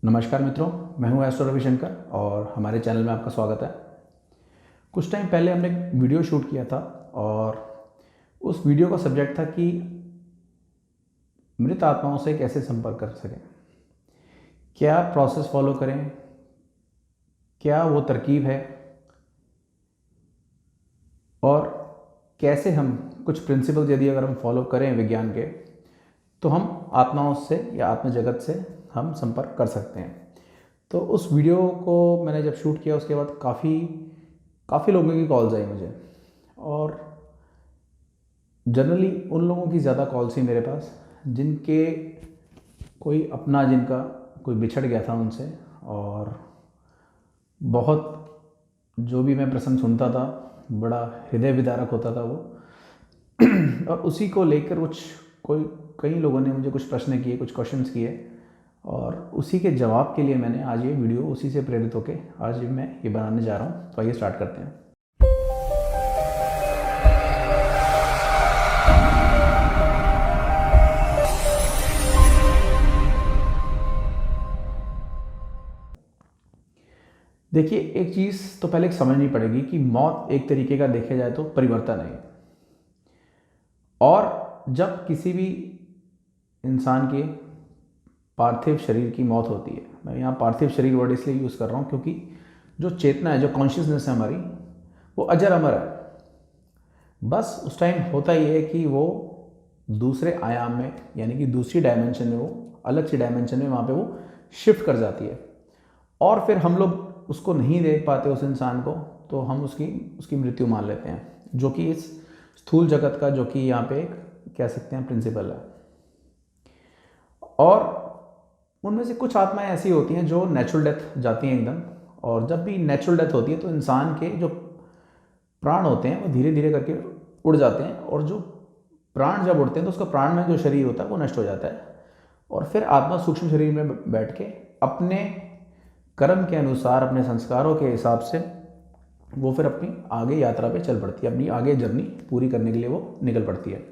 नमस्कार मित्रों, मैं हूं एस्ट्रो रविशंकर और हमारे चैनल में आपका स्वागत है। कुछ टाइम पहले हमने एक वीडियो शूट किया था और उस वीडियो का सब्जेक्ट था कि मृत आत्माओं से कैसे संपर्क कर सकें, क्या प्रोसेस फॉलो करें, क्या वो तरकीब है और कैसे हम कुछ प्रिंसिपल्स यदि अगर हम फॉलो करें विज्ञान के तो हम आत्माओं से या आत्म जगत से हम संपर्क कर सकते हैं। तो उस वीडियो को मैंने जब शूट किया उसके बाद काफ़ी लोगों की कॉल्स आई मुझे, और जनरली उन लोगों की ज़्यादा कॉल्स थी मेरे पास जिनके जिनका कोई बिछड़ गया था उनसे, और बहुत जो भी मैं प्रसंग सुनता था बड़ा हृदय विदारक होता था वो। और उसी को लेकर कई लोगों ने मुझे कुछ प्रश्न किए, कुछ क्वेश्चंस किए, और उसी के जवाब के लिए मैंने आज ये वीडियो उसी से प्रेरित होकर आज मैं ये बनाने जा रहा हूँ। तो आइए स्टार्ट करते हैं। देखिए, एक चीज़ तो पहले समझनी पड़ेगी कि मौत एक तरीके का देखा जाए तो परिवर्तन है, और जब किसी भी इंसान के पार्थिव शरीर की मौत होती है, मैं यहाँ पार्थिव शरीर वर्ड इसलिए यूज़ कर रहा हूँ क्योंकि जो चेतना है, जो कॉन्शियसनेस है हमारी, वो अजर अमर है। बस उस टाइम होता ही है कि वो दूसरे आयाम में, यानी कि दूसरी डायमेंशन में, वो अलग सी डायमेंशन में वहाँ पे वो शिफ्ट कर जाती है, और फिर हम लोग उसको नहीं देख पाते उस इंसान को, तो हम उसकी मृत्यु मान लेते हैं, जो कि इस स्थूल जगत का, जो कि यहाँ पे कह सकते हैं प्रिंसिपल है। और उनमें से कुछ आत्माएं ऐसी होती हैं जो नेचुरल डेथ जाती हैं एकदम, और जब भी नेचुरल डेथ होती है तो इंसान के जो प्राण होते हैं वो धीरे धीरे करके उड़ जाते हैं, और जो प्राण जब उड़ते हैं तो उसका प्राण में जो शरीर होता है वो नष्ट हो जाता है, और फिर आत्मा सूक्ष्म शरीर में बैठ के अपने कर्म के अनुसार, अपने संस्कारों के हिसाब से वो फिर अपनी आगे यात्रा पे चल पड़ती है, अपनी आगे जर्नी पूरी करने के लिए वो निकल पड़ती है।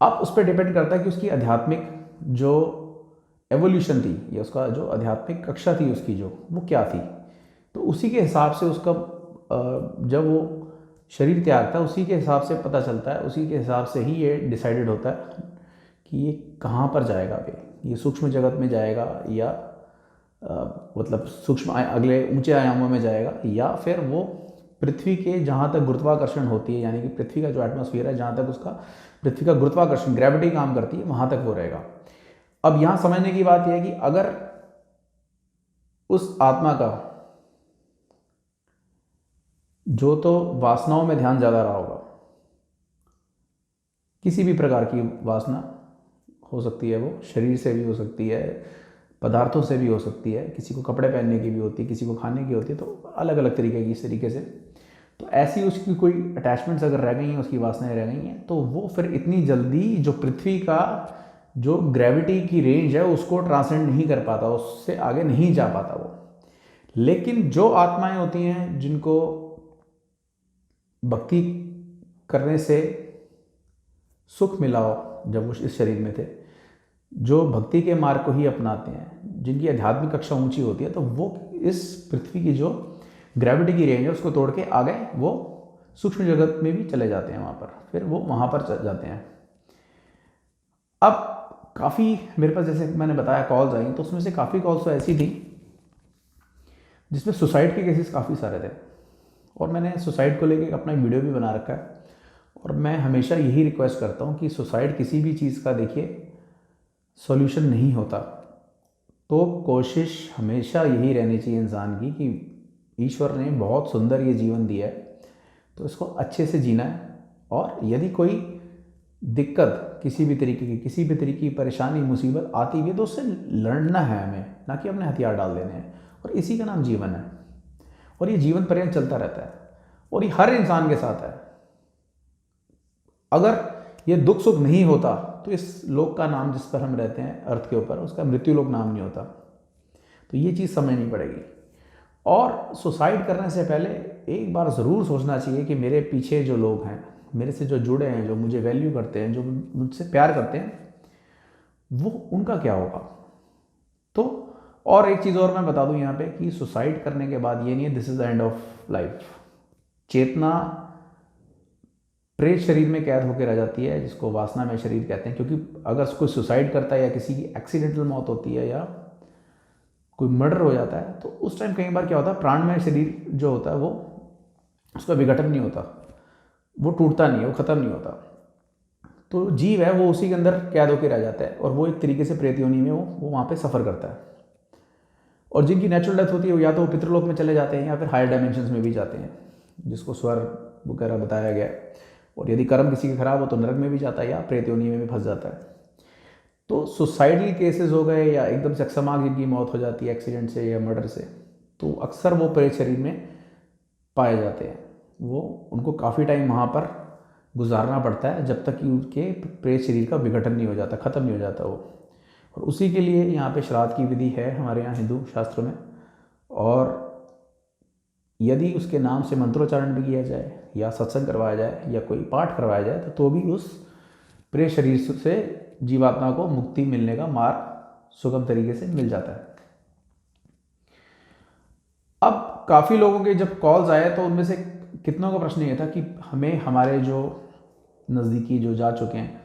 अब उस पर डिपेंड करता है कि उसकी आध्यात्मिक जो एवोल्यूशन थी, या उसका जो आध्यात्मिक कक्षा थी उसकी, जो वो क्या थी, तो उसी के हिसाब से उसका जब वो शरीर त्यागता है उसी के हिसाब से पता चलता है, उसी के हिसाब से ही ये डिसाइडेड होता है कि ये कहाँ पर जाएगा। ये सूक्ष्म जगत में जाएगा, या मतलब अगले ऊंचे आयामों में जाएगा, या फिर वो पृथ्वी के जहाँ तक गुरुत्वाकर्षण होती है, यानी कि पृथ्वी का जो एटमॉस्फेयर है, जहाँ तक उसका पृथ्वी का गुरुत्वाकर्षण, ग्रेविटी काम करती है, वहाँ तक वो रहेगा। अब यहाँ समझने की बात यह है कि अगर उस आत्मा का जो तो वासनाओं में ध्यान ज़्यादा रहा होगा, किसी भी प्रकार की वासना हो सकती है, वो शरीर से भी हो सकती है, पदार्थों से भी हो सकती है, किसी को कपड़े पहनने की भी होती है, किसी को खाने की होती है, तो अलग अलग तरीके की, इस तरीके से। तो ऐसी उसकी कोई अटैचमेंट्स अगर रह गई हैं, उसकी वासनाएं रह गई हैं, तो वो फिर इतनी जल्दी जो पृथ्वी का जो ग्रेविटी की रेंज है उसको ट्रांसेंड नहीं कर पाता, उससे आगे नहीं जा पाता वो। लेकिन जो आत्माएं होती हैं जिनको भक्ति करने से सुख मिला हो, जब वो इस शरीर में थे, जो भक्ति के मार्ग को ही अपनाते हैं, जिनकी आध्यात्मिक कक्षा ऊंची होती है, तो वो इस पृथ्वी की जो ग्रेविटी की रेंज है उसको तोड़ के आगे वो सूक्ष्म जगत में भी चले जाते हैं, वहाँ पर फिर वो वहाँ पर जाते हैं। अब काफ़ी मेरे पास, जैसे मैंने बताया, कॉल्स आई, तो उसमें से काफ़ी कॉल्स तो ऐसी थी जिसमें सुसाइड के केसेस काफ़ी सारे थे, और मैंने सुसाइड को लेकर अपना वीडियो भी बना रखा है। और मैं हमेशा यही रिक्वेस्ट करता हूँ कि सुसाइड किसी भी चीज़ का, देखिए, सॉल्यूशन नहीं होता। तो कोशिश हमेशा यही रहनी चाहिए इंसान की कि ईश्वर ने बहुत सुंदर ये जीवन दिया है, तो इसको अच्छे से जीना है, और यदि कोई दिक्कत किसी भी तरीके की परेशानी, मुसीबत आती भी है, तो उससे लड़ना है हमें, ना कि अपने हथियार डाल देने हैं। और इसी का नाम जीवन है, और ये जीवन पर्यंत चलता रहता है, और ये हर इंसान के साथ है। अगर ये दुख सुख नहीं होता तो इस लोक का नाम, जिस पर हम रहते हैं अर्थ के ऊपर, उसका मृत्यु लोक नाम नहीं होता। तो ये चीज़ समझनी पड़ेगी। और सुसाइड करने से पहले एक बार ज़रूर सोचना चाहिए कि मेरे पीछे जो लोग हैं, मेरे से जो जुड़े हैं, जो मुझे वैल्यू करते हैं, जो मुझसे प्यार करते हैं, वो उनका क्या होगा। तो और एक चीज़ और मैं बता दूं यहाँ पे कि सुसाइड करने के बाद ये नहीं है this is the end of life. चेतना प्रेत शरीर में कैद होकर रह जाती है, जिसको वासना में शरीर कहते हैं। क्योंकि अगर कोई सुसाइड करता है या किसी की एक्सीडेंटल मौत होती है या कोई मर्डर हो जाता है, तो उस टाइम कई बार क्या होता है, प्राणमय शरीर जो होता है वो उसका विघटन नहीं होता, वो टूटता नहीं है, वो ख़त्म नहीं होता। तो जीव है वो उसी के अंदर कैद होकर रह जाता है और वो एक तरीके से प्रेत योनि में वो वहाँ पे सफ़र करता है। और जिनकी नेचुरल डेथ होती है वो या तो पितृलोक में चले जाते हैं या फिर हायर डायमेंशंस में भी जाते हैं, जिसको स्वर्ग वगैरह बताया गया है। और यदि कर्म किसी के खराब हो तो नरक में भी जाता है या प्रेत योनि में भी फंस जाता है। तो सुसाइडल केसेस हो गए या एकदम से अकस्मात जिनकी मौत हो जाती है एक्सीडेंट से या मर्डर से, तो अक्सर वो प्रेत शरीर में पाए जाते हैं। वो उनको काफ़ी टाइम वहाँ पर गुजारना पड़ता है जब तक कि उनके प्रेत शरीर का विघटन नहीं हो जाता, ख़त्म नहीं हो जाता वो। और उसी के लिए यहाँ पे श्राद्ध की विधि है हमारे यहाँ हिंदू शास्त्रों में। और यदि उसके नाम से मंत्रोच्चारण भी किया जाए या सत्संग करवाया जाए या कोई पाठ करवाया जाए तो भी उस प्रेत शरीर से जीवात्मा को मुक्ति मिलने का मार्ग सुगम तरीके से मिल जाता है। अब काफ़ी लोगों के जब कॉल्स आए तो उनमें से कितनों का प्रश्न ये था कि हमें हमारे जो नज़दीकी जो जा चुके हैं,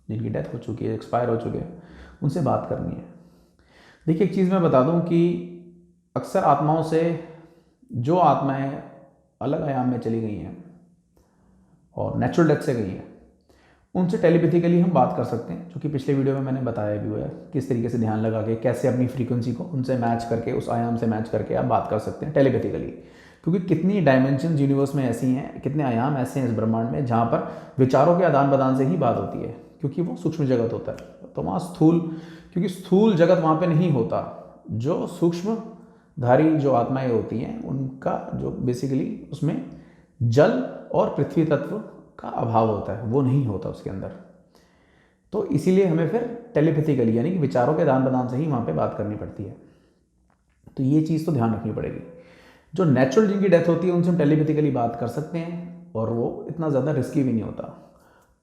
जिनकी डेथ हो चुकी है, एक्सपायर हो चुके हैं, उनसे बात करनी है। देखिए एक चीज़ मैं बता दूं कि अक्सर आत्माओं से, जो आत्माएं अलग आयाम में चली गई हैं और नेचुरल डेथ से गई हैं, उनसे टेलीपैथिकली हम बात कर सकते हैं, जो कि पिछले वीडियो में मैंने बताया भी हुआ है किस तरीके से ध्यान लगा के कैसे अपनी फ्रीक्वेंसी को उनसे मैच करके, उस आयाम से मैच करके आप बात कर सकते हैं टेलीपैथिकली। क्योंकि कितनी डायमेंशन यूनिवर्स में ऐसी हैं, कितने आयाम ऐसे हैं इस ब्रह्मांड में जहाँ पर विचारों के आदान प्रदान से ही बात होती है, क्योंकि वो सूक्ष्म जगत होता है। तो वहाँ स्थूल, क्योंकि स्थूल जगत वहाँ पे नहीं होता, जो सूक्ष्म धारी जो आत्माएं होती हैं उनका जो बेसिकली उसमें जल और पृथ्वी तत्व का अभाव होता है, वो नहीं होता उसके अंदर। तो इसीलिए हमें फिर टेलीपैथिकली यानी कि विचारों के आदान प्रदान से ही वहाँ पे बात करनी पड़ती है। तो ये चीज़ तो ध्यान रखनी पड़ेगी। जो नेचुरल जिनकी डेथ होती है उनसे हम टेलीपैथिकली बात कर सकते हैं और वो इतना ज़्यादा रिस्की भी नहीं होता।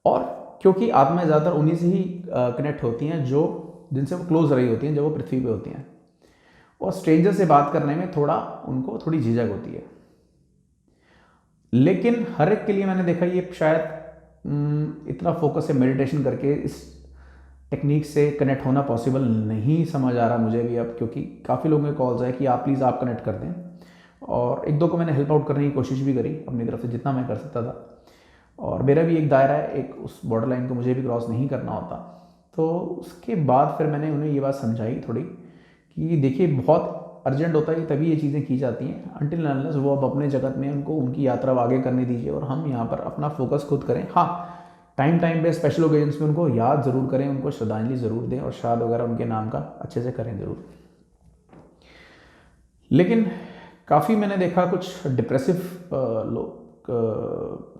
और क्योंकि आत्माएं ज़्यादातर उन्हीं से ही कनेक्ट होती हैं जो जिनसे वो क्लोज रही होती हैं, जब वो पृथ्वी पे होती हैं। और स्ट्रेंजर से बात करने में उनको थोड़ी झिझक होती है। लेकिन हर एक के लिए मैंने देखा ये शायद इतना फोकस से मेडिटेशन करके इस टेक्निक से कनेक्ट होना पॉसिबल नहीं समझ आ रहा मुझे भी अब, क्योंकि काफ़ी लोगों के कॉल्स आए कि आप प्लीज़ आप कनेक्ट कर दें। और एक दो को मैंने हेल्प आउट करने की कोशिश भी करी अपनी तरफ से जितना मैं कर सकता था। और मेरा भी एक दायरा है, एक उस बॉर्डर लाइन को मुझे भी क्रॉस नहीं करना होता। तो उसके बाद फिर मैंने उन्हें ये बात समझाई थोड़ी कि देखिए बहुत अर्जेंट होता है तभी ये चीज़ें की जाती हैं। अनटिल अनलेस वो अब अपने जगत में उनको उनकी यात्रा आगे करने दीजिए और हम यहाँ पर अपना फोकस खुद करें। हाँ, टाइम पे स्पेशल ओकेजन्स में उनको याद ज़रूर करें, उनको श्रद्धांजलि ज़रूर दें और श्राद्ध वगैरह उनके नाम का अच्छे से करें ज़रूर। लेकिन काफ़ी मैंने देखा कुछ डिप्रेसिव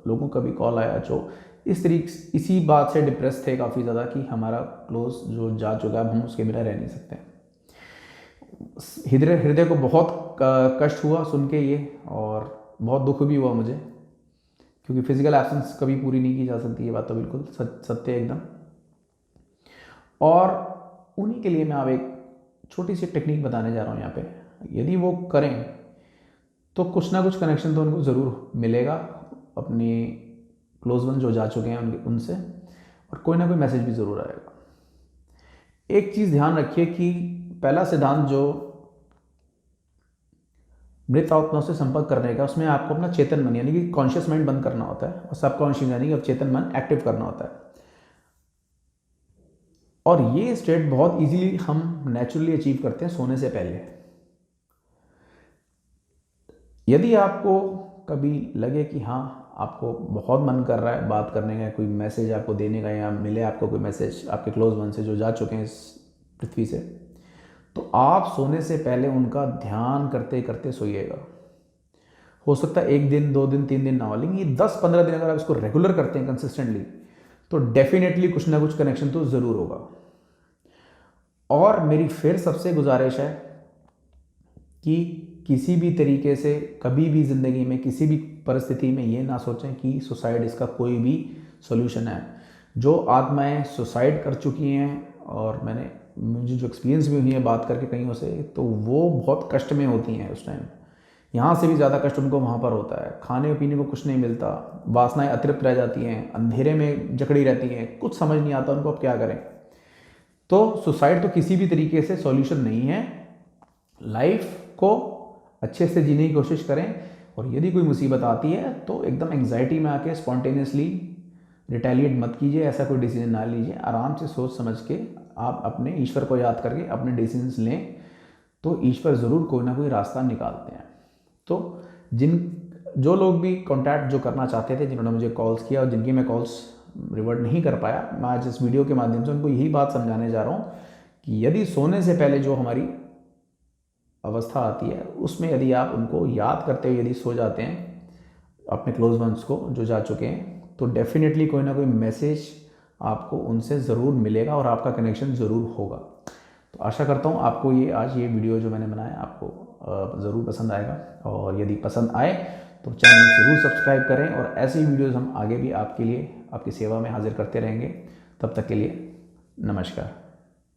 लोगों का भी कॉल आया जो इसी बात से डिप्रेस थे काफ़ी ज़्यादा कि हमारा क्लोज जो जा चुका है, हम उसके बिना रह नहीं सकते। हृदय को बहुत कष्ट हुआ सुन के ये, और बहुत दुख भी हुआ मुझे, क्योंकि फिजिकल एब्सेंस कभी पूरी नहीं की जा सकती, ये बात तो बिल्कुल सत्य एकदम। और उन्हीं के लिए मैं अब एक छोटी सी टेक्निक बताने जा रहा हूँ यहाँ पे। यदि वो करें तो कुछ ना कुछ कनेक्शन तो उनको ज़रूर मिलेगा अपनी क्लोज वन जो जा चुके हैं उनसे, और कोई ना कोई मैसेज भी ज़रूर आएगा। एक चीज़ ध्यान रखिए कि पहला सिद्धांत जो मृत आत्मा से संपर्क करने का, उसमें आपको अपना चेतन मन यानी कि कॉन्शियस माइंड बंद करना होता है और सबकॉन्शियस यानी कि अब चेतन मन एक्टिव करना होता है। और ये स्टेट बहुत इजीली हम नेचुरली अचीव करते हैं सोने से पहले। यदि आपको कभी लगे कि हाँ आपको बहुत मन कर रहा है बात करने का, कोई मैसेज आपको देने का, या मिले आपको कोई मैसेज आपके क्लोज वन से जो जा चुके हैं इस पृथ्वी से, तो आप सोने से पहले उनका ध्यान करते करते सोइएगा। हो सकता है 1 दिन 2 दिन 3 दिन ना हो, लेकिन ये 10-15 दिन अगर आप इसको रेगुलर करते हैं कंसिस्टेंटली, तो डेफिनेटली कुछ ना कुछ कनेक्शन तो ज़रूर होगा। और मेरी फिर सबसे गुजारिश है कि किसी भी तरीके से कभी भी ज़िंदगी में किसी भी परिस्थिति में ये ना सोचें कि सुसाइड इसका कोई भी सोल्यूशन है। जो आत्माएं सुसाइड कर चुकी हैं, और मैंने मुझे जो एक्सपीरियंस भी हुई है बात करके कईयों से, तो वो बहुत कष्ट में होती हैं उस टाइम। यहाँ से भी ज़्यादा कष्ट उनको वहाँ पर होता है। खाने पीने को कुछ नहीं मिलता, वासनाएं अतृप्त रह जाती हैं, अंधेरे में जकड़ी रहती हैं, कुछ समझ नहीं आता उनको अब क्या करें। तो सुसाइड तो किसी भी तरीके से सॉल्यूशन नहीं है। लाइफ को अच्छे से जीने की कोशिश करें, और यदि कोई मुसीबत आती है तो एकदम एंग्जाइटी में आके स्पॉन्टेनियसली रिटेलिएट मत कीजिए, ऐसा कोई डिसीजन ना लीजिए। आराम से सोच समझ के आप अपने ईश्वर को याद करके अपने डिसीजंस लें, तो ईश्वर ज़रूर कोई ना कोई रास्ता निकालते हैं। तो जो लोग भी कॉन्टैक्ट जो करना चाहते थे, जिन्होंने मुझे कॉल्स किया और जिनकी मैं कॉल्स रिवर्ट नहीं कर पाया, मैं आज इस वीडियो के माध्यम से उनको यही बात समझाने जा रहा हूँ कि यदि सोने से पहले जो हमारी अवस्था आती है, उसमें यदि आप उनको याद करते हुए यदि सो जाते हैं अपने क्लोज वंस को जो जा चुके हैं, तो डेफिनेटली कोई ना कोई मैसेज आपको उनसे ज़रूर मिलेगा और आपका कनेक्शन ज़रूर होगा। तो आशा करता हूँ आपको ये वीडियो जो मैंने बनाया आपको ज़रूर पसंद आएगा, और यदि पसंद आए तो चैनल ज़रूर सब्सक्राइब करें, और ऐसी ही वीडियोज़ हम आगे भी आपके लिए आपकी सेवा में हाजिर करते रहेंगे। तब तक के लिए नमस्कार।